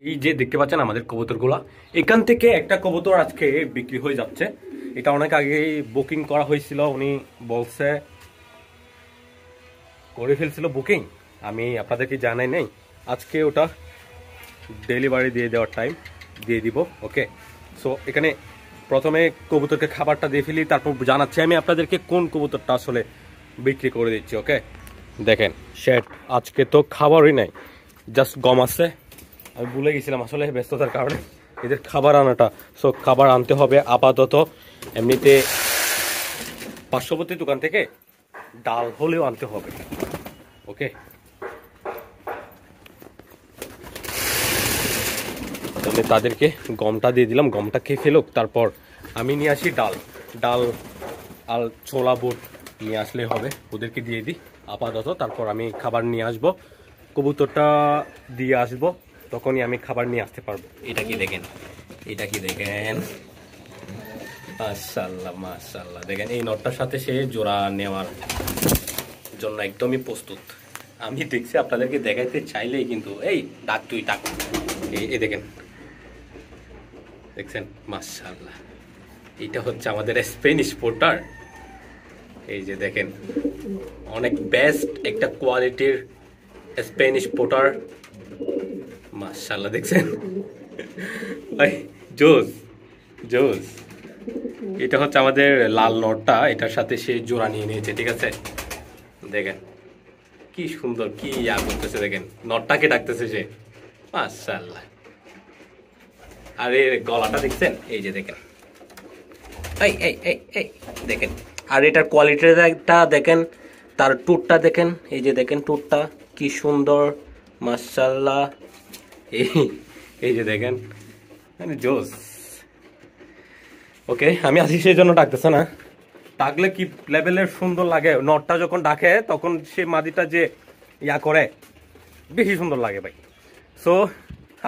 এই যে দেখতে পাচ্ছেন আমাদের কবুতরগুলা, এখান থেকে একটা কবুতর আজকে বিক্রি হয়ে যাচ্ছে। এটা অনেক আগে বুকিং করা হয়েছিল, উনি বলছে করে ফেলছিল বুকিং, আমি আপনাদেরকে জানাই নাই। আজকে ওটা ডেলিভারি দিয়ে দেওয়ার টাইম দিয়ে দিব। ওকে, সো এখানে প্রথমে কবুতরকে খাবারটা দিয়ে ফেলি, তারপর জানাচ্ছি আমি আপনাদেরকে কোন কবুতরটা আসলে বিক্রি করে দিচ্ছি। ওকে, দেখেন শেট আজকে তো খাবারই নাই, জাস্ট গম আছে। আমি ভুলে গেছিলাম আসলে ব্যস্ততার কারণে এদের খাবার আনাটা। সো খাবার আনতে হবে আপাতত। এমনিতে পার্শ্ববর্তী দোকান থেকে ডাল হলেও আনতে হবে। ওকে, তাহলে তাদেরকে গমটা দিয়ে দিলাম, গমটা খেয়ে ফেলুক, তারপর আমি নিয়ে আসি ডাল। ডাল আর ছোলা বুট নিয়ে আসলে হবে, ওদেরকে দিয়ে দিই আপাতত। তারপর আমি খাবার নিয়ে আসবো, কবুতরটা দিয়ে আসবো, তখনই আমি খাবার নিয়ে আসতে পারবো। এটা কি দেখেন, এটা কি দেখেন, মাশাআল্লাহ মাশাআল্লাহ। দেখেন এই নটটার সাথে সে জোড়া নেওয়ার জন্য একদমই প্রস্তুত। আমি দেখছি আপনাদেরকে দেখাইতে চাইলেই কিন্তু এই ডাক তুই ডাক, এই দেখেন, দেখছেন মাশাআল্লাহ। এটা হচ্ছে আমাদের স্প্যানিশ পোর্টার। এই যে দেখেন অনেক বেস্ট একটা কোয়ালিটির স্প্যানিশ পোর্টার, মাশাআল্লাহ। দেখছেন ভাই, জোস জোস। এটা হচ্ছে আমাদের লাল নটটা, এটার সাথে সে জোড়া নিয়ে নিয়েছে। ঠিক আছে, দেখেন কি সুন্দর, কি ইয়া করতেছে, দেখেন নটটাকে ডাকতেছে সে, মাশাআল্লাহ। আর এর গলাটা দেখছেন, এই যে দেখেন, এই এই এই এই দেখেন। আর এটার কোয়ালিটিটা দেখেন, তার টুটটা দেখেন, এই যে দেখেন টুটটা কি সুন্দর, মাশাআল্লাহ। এই যে দেখেন, মানে জোস। ওকে, আমি আসি সেই জন্য ডাকতেছে না, ডাকলে কি লেভেলের সুন্দর লাগে। নটটা যখন ডাকে তখন সে মাদিটা যে ইয়া করে, বেশি সুন্দর লাগে ভাই। সো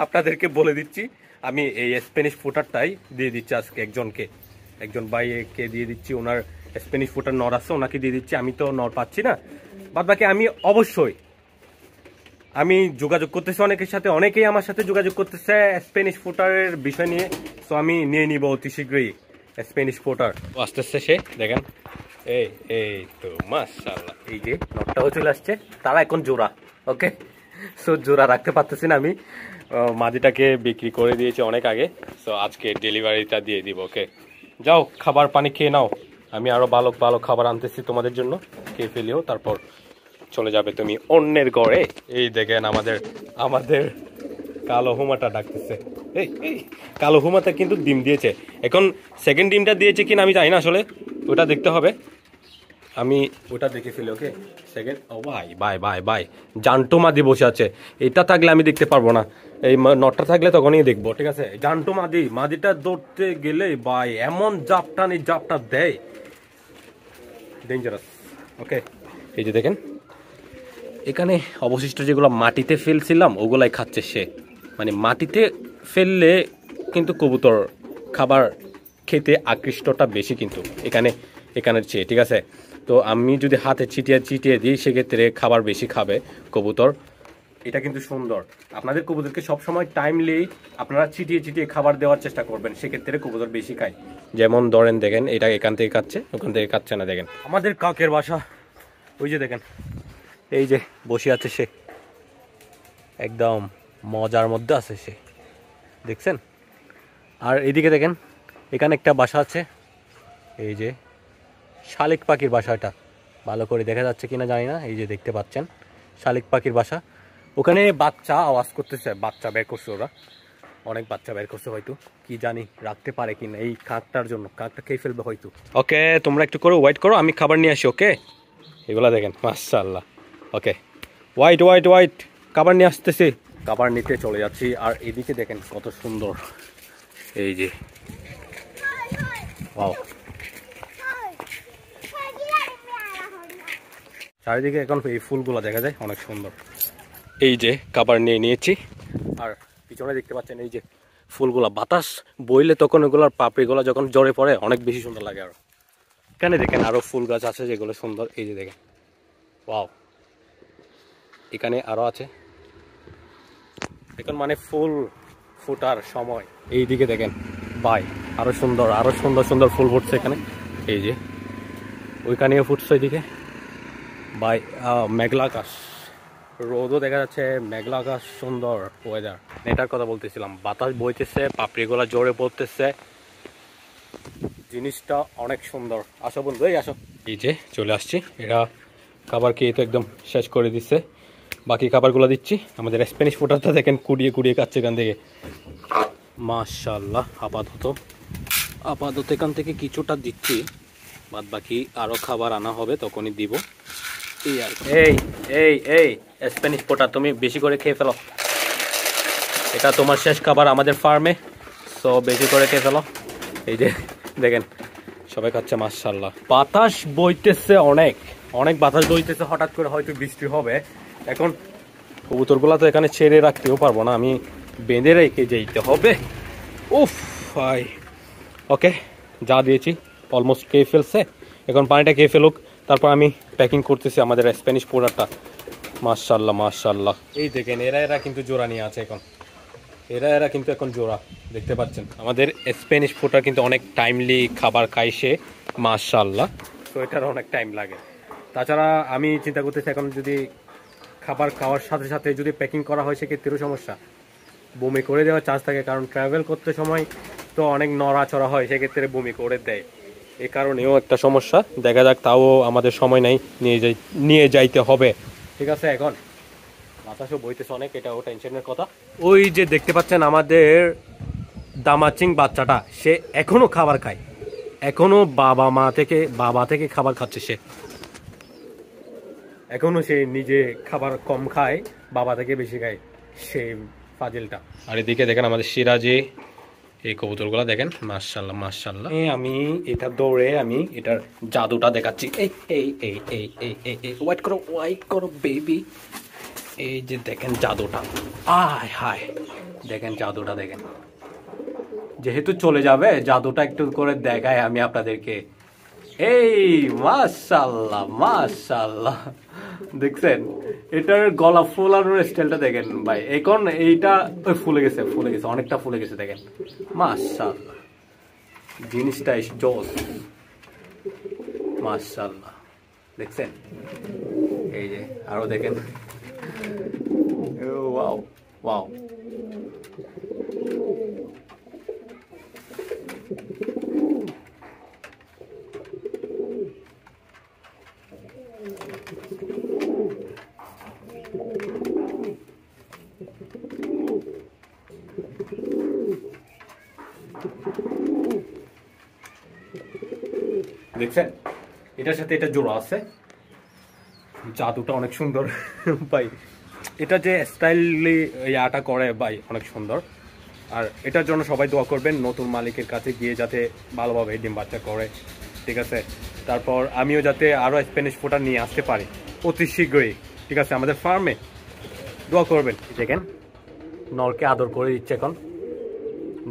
আপনাদেরকে বলে দিচ্ছি, আমি এই স্প্যানিশ ফুটারটাই দিয়ে দিচ্ছি আজকে একজন ভাইকে দিয়ে দিচ্ছি। ওনার স্প্যানিশ ফুটার নর আছে, ওনাকে দিয়ে দিচ্ছি। আমি তো নর পাচ্ছি না, বাদ বাকি আমি অবশ্যই আমি যোগাযোগ করতেছি অনেকের সাথে, অনেকেই আমার সাথে যোগাযোগ করতেছে স্প্যানিশ ফুটারের বিষয় নিয়ে। সো আমি নিয়ে নিব অতি শীঘ্রই স্প্যানিশ ফুটার। আসতেছে সে, দেখেন এই এই তো মাশাআল্লাহ। এই যে নটটাও চলে আসছে, তারা এখন জোড়া। ওকে, সো জোড়া রাখতে পারতেছি না আমি, মাদিটাকে বিক্রি করে দিয়েছি অনেক আগে। সো আজকে ডেলিভারিটা দিয়ে দিব। ওকে, যাও খাবার পানি খেয়ে নাও, আমি আরো ভালো ভালো খাবার আনতেছি তোমাদের জন্য, খেয়ে ফেলিও, তারপর চলে যাবে তুমি অন্যের ঘরে। এই দেখেন আমাদের কালো হুমাটা ডাকতেছে। এই কালো হুমাটা কিন্তু ডিম দিয়েছে, এখন সেকেন্ড ডিমটা দিয়েছে কিনা আমি জানি না আসলে, ওটা দেখতে হবে, আমি ওটা দেখে ফেলি। ওকে, সেকেন্ড, ও ভাই বাই বাই বাই, জান্টো মাদি বসে আছে। এটা থাকলে আমি দেখতে পারবো না, এই নটটা থাকলে তখনই দেখবো। ঠিক আছে, জান্টো মাদিটা দৌড়তে গেলে ভাই এমন জাপটা দেয়, ডেঞ্জারাস। ওকে, এই যে দেখেন এখানে অবশিষ্ট যেগুলো মাটিতে ফেলছিলাম ওগুলাই খাচ্ছে সে। মানে মাটিতে ফেললে কিন্তু কবুতর খাবার খেতে আকৃষ্টটা বেশি কিন্তু এখানের চেয়ে। ঠিক আছে, তো আমি যদি হাতে চিটিয়ে দিই সেক্ষেত্রে খাবার বেশি খাবে কবুতর। এটা কিন্তু সুন্দর, আপনাদের কবুতরকে সবসময় টাইমলি আপনারা চিটিয়ে খাবার দেওয়ার চেষ্টা করবেন, সেক্ষেত্রে কবুতর বেশি খায়। যেমন ধরেন দেখেন, এটা এখান থেকে খাচ্ছে, ওখান থেকে খাচ্ছে না। দেখেন আমাদের কাকের বাসা, ওই যে দেখেন এই যে বসে আছে সে, একদম মজার মধ্যে আছে সে, দেখছেন। আর এইদিকে দেখেন এখানে একটা বাসা আছে, এই যে শালিক পাখির বাসা, এটা ভালো করে দেখা যাচ্ছে কিনা জানি না, এই যে দেখতে পাচ্ছেন শালিক পাখির বাসা। ওখানে বাচ্চা আওয়াজ করতেছে, বাচ্চা বের করছে, ওরা অনেক বাচ্চা বের করছে, হয়তো কি জানি রাখতে পারে কিনা এই কাকটার জন্য, কাকটা খেয়ে ফেলবে হয়তো। ওকে, তোমরা একটু করো, ওয়েট করো, আমি খাবার নিয়ে আসি। ওকে, এগুলা দেখেন মাশাআল্লাহ। ওকে, ওয়াইট খাবার নিয়ে আসতেছি, খাবার নিতে চলে যাচ্ছি। আর এদিকে দেখেন কত সুন্দর, এই যে ওয়াও, চারিদিকে এখন এই ফুলগুলো দেখা যায় অনেক সুন্দর। এই যে খাবার নিয়ে নিয়েছি, আর পিছনে দেখতে পাচ্ছেন এই যে ফুলগুলা, বাতাস বইলে তখন ওগুলোর পাপড়িগুলো যখন জ্বরে পড়ে অনেক বেশি সুন্দর লাগে। আর এখানে দেখেন আরো ফুল গাছ আছে যেগুলো সুন্দর, এই যে দেখেন ওয়াও, এখানে আরো আছে। এখন মানে ফুল ফোটার সময়। এইদিকে দেখেন ভাই, আরো সুন্দর সুন্দর ফুল ফুটছে এখানে। এই যে ওইখানেও ফুটছে এদিকে ভাই। মেঘলা আকাশ, রোদও দেখা যাচ্ছে, মেঘলা আকাশ, সুন্দর ওয়েদার। এটার কথা বলতেছিলাম, বাতাস বইতেছে, পাপড়িগুলা জোরে পড়তেছে, জিনিসটা অনেক সুন্দর। আসো বন্ধু, এই আসো। এই যে চলে আসছি, এরা খাবার খেয়ে তো একদম শেষ করে দিচ্ছে, বাকি খাবারগুলো দিচ্ছি। আমাদের স্প্যানিশ ফুটারটা দেখেন কুড়িয়ে কুড়িয়ে খাচ্ছে এখান থেকে, মাশাআল্লাহ। আপাতত এখান থেকে কিছুটা দিচ্ছি, বাদ বাকি আরো খাবার আনা হবে তখনই দিব। এই আর এই এই এই স্প্যানিশ পোটা, তুমি বেশি করে খেয়ে ফেলো, এটা তোমার শেষ খাবার আমাদের ফার্মে, সো বেশি করে খেয়ে ফেলো। এই যে দেখেন সবাই খাচ্ছে, মাশাআল্লাহ। বাতাস বইতেছে, অনেক অনেক বাতাস বইতেছে, হঠাৎ করে হয়তো বৃষ্টি হবে। এখন কবুতরগুলা তো এখানে ছেড়ে রাখতেও পারবো না, আমি বেঁধে রেখে যেতে হবে। উফ ভাই, ওকে, যা দিয়েছি অলমোস্ট খেয়ে ফেলছে, এখন পানিটা খেয়ে ফেলুক, তারপর আমি প্যাকিং করতেছি আমাদের স্প্যানিশ পোডারটা। মাশাআল্লাহ মাশাআল্লাহ। এই দেখেন এরা কিন্তু জোড়া নিয়ে আছে এখন, এরা কিন্তু এখন জোড়া, দেখতে পাচ্ছেন। আমাদের স্প্যানিশ পোডার কিন্তু অনেক টাইমলি খাবার খায় সে, মাশাআল্লাহ। তো এটার অনেক টাইম লাগে। তাছাড়া আমি চিন্তা করতেছি, এখন যদি খাবার খাওয়ার সাথে সাথে যদি প্যাকিং করা হয় সেক্ষেত্রেও সমস্যা, বমি করে দেওয়ার চান্স থাকে, কারণ ট্রাভেল করতে সময় তো অনেক নড়াচড়া হয়, সেক্ষেত্রে বমি করে দেয়, এ কারণেও একটা সমস্যা। দেখা যাক, তাও আমাদের সময় নাই, নিয়ে যাইতে হবে। ঠিক আছে, এখন বাতাসও বইতেছে অনেক, এটাও টেনশনের কথা। ওই যে দেখতে পাচ্ছেন আমাদের দামাচিং বাচ্চাটা, সে এখনো খাবার খায়, এখনো বাবা থেকে খাবার খাচ্ছে সে, এখনো সে নিজে খাবার কম খায়, বাবা থেকে বেশি খায় সে ফাজিলটা। আর এদিকে দেখেন আমাদের সিরাজি, এই কবুতরগুলো দেখেন, মাশাআল্লাহ মাশাআল্লাহ। আমি এটা দৌড়ে আমি এটার জাদুটা দেখাচ্ছি। এই এই এই এই এই এই ওয়াইট করো বেবি। এই যে দেখেন জাদুটা, আয় হায়, দেখেন জাদুটা দেখেন। যেহেতু চলে যাবে, জাদুটা একটু করে দেখায় আমি আপনাদেরকে। এই মাশাআল্লাহ মাশাআল্লাহ, দেখছেন এটার গলা ফুলানোর স্টাইলটা দেখেন ভাই। এখন এইটা ফুলে গেছে অনেকটা ফুলে গেছে, দেখেন মাশাআল্লাহ, জিনিসটা জোস, মাশাআল্লাহ। দেখছেন, এই যে আরো দেখেন, ওয়াও ওয়াও। দেখছেন, এটার সাথে এটা জোড়া আছে, জাদুটা অনেক সুন্দর ভাই। এটা যে স্টাইলি ইয়াটা করে ভাই, অনেক সুন্দর। আর এটার জন্য সবাই দোয়া করবেন, নতুন মালিকের কাছে গিয়ে যাতে ভালোভাবে ডিম বাচ্চা করে, ঠিক আছে। তারপর আমিও যাতে আরও স্প্যানিশ ফোটা নিয়ে আসতে পারি অতি শীঘ্রই, ঠিক আছে, আমাদের ফার্মে দোয়া করবেন। দেখেন নরকে আদর করে দিচ্ছে, এখন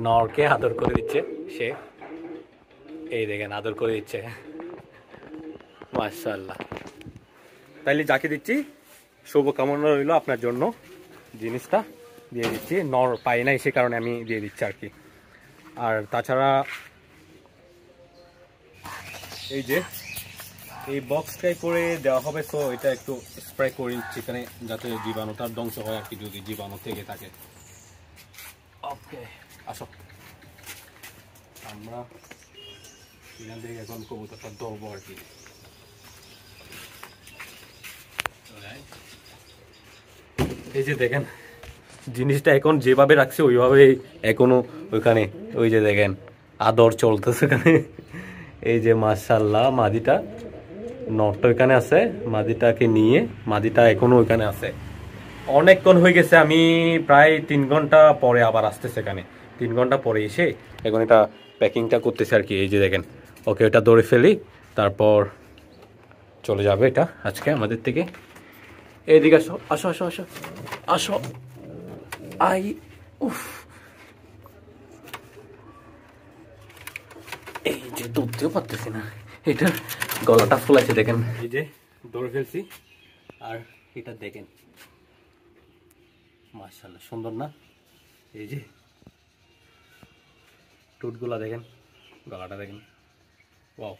নরকে আদর করে দিচ্ছে সে, এই দেখেন আদর করে দিচ্ছে, মাশাআল্লাহ। তাইলে যাকে দিচ্ছি শুভকামনা রইল আপনার জন্য, জিনিসটা দিয়ে দিচ্ছি। নর পাই নাই সে কারণে আমি দিয়ে দিচ্ছি আর কি। আর তাছাড়া এই যে এই বক্সটাই করে দেওয়া হবে, তো এটা একটু স্প্রে করে দিচ্ছি এখানে, যাতে জীবাণুটার ধ্বংস হয় আর কি, যদি জীবাণু থেকে থাকে। ওকে, আসো আমরা এখান থেকে এখন কবুতরটা ধরবো আর কি। এই যে দেখেন জিনিসটা এখন যেভাবে রাখছে ওইভাবে এখনো ওইখানে, ওই যে দেখেন আদর চলতেছে এখানে। এই যে মাশাআল্লাহ, মাদিটা নটটা ওইখানে আছে, মাদিটাকে নিয়ে, মাদিটা এখনো ওইখানে আছে। অনেকক্ষণ হয়ে গেছে, আমি প্রায় 3 ঘন্টা পরে আবার আসতেছে এখানে, 3 ঘন্টা পরে এসে এখন এটা প্যাকিংটা করতেছে আর কি। এই যে দেখেন, ওকে এটা ধরে ফেলি, তারপর চলে যাবে এটা আজকে আমাদের থেকে। এইদিকে আসো আসো আসো আসো আসো, আই উফ, এই যে ধরতেও পারতেছি না, এটা গলাটা ফুলাইছে দেখেন। এই যে ধরে ফেলছি, আর এটা দেখেন মাশাআল্লাহ সুন্দর না, এই যে টুটগুলো দেখেন, গলাটা দেখেন, ওয়াও।